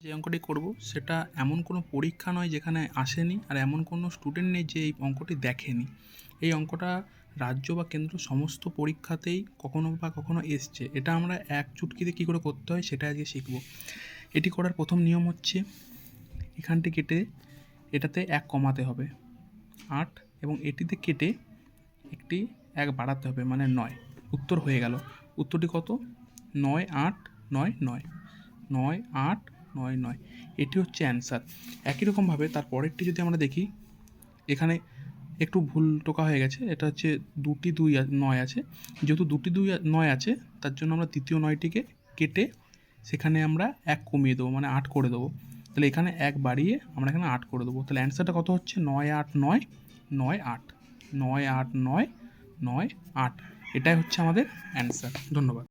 যে অঙ্কটি করব সেটা এমন কোনো পরীক্ষা নয় যেখানে আসেনি, আর এমন কোনো স্টুডেন্ট নেই যে এই অঙ্কটি দেখেনি। এই অঙ্কটা রাজ্য বা কেন্দ্র সমস্ত পরীক্ষাতেই কখনো বা কখনো এসছে। এটা আমরা এক চুটকিতে কী করে করতে হয় সেটা আজকে শিখব। এটি করার প্রথম নিয়ম হচ্ছে এখানটি কেটে এটাতে 1 কমাতে হবে 8, এবং এটিতে কেটে একটি 1 বাড়াতে হবে মানে 9। উত্তর হয়ে গেল। উত্তরটি কত? 9 8 9 9 9 8 9 9। এটি হচ্ছে অ্যান্সার। একই রকমভাবে তার পরেরটি যদি আমরা দেখি, এখানে একটু ভুল টোকা হয়ে গেছে। এটা হচ্ছে 2টি 2 9 আছে। যেহেতু 2টি 2 9 আছে, তার জন্য আমরা তৃতীয় 9টিকে কেটে সেখানে আমরা 1 কমিয়ে দেবো, মানে 8 করে দেবো। তাহলে এখানে 1 বাড়িয়ে আমরা এখানে 8 করে দেবো। তাহলে অ্যান্সারটা কত হচ্ছে? 9 8 9 9 8 9 8 9 9 8। এটাই হচ্ছে আমাদের অ্যান্সার। ধন্যবাদ।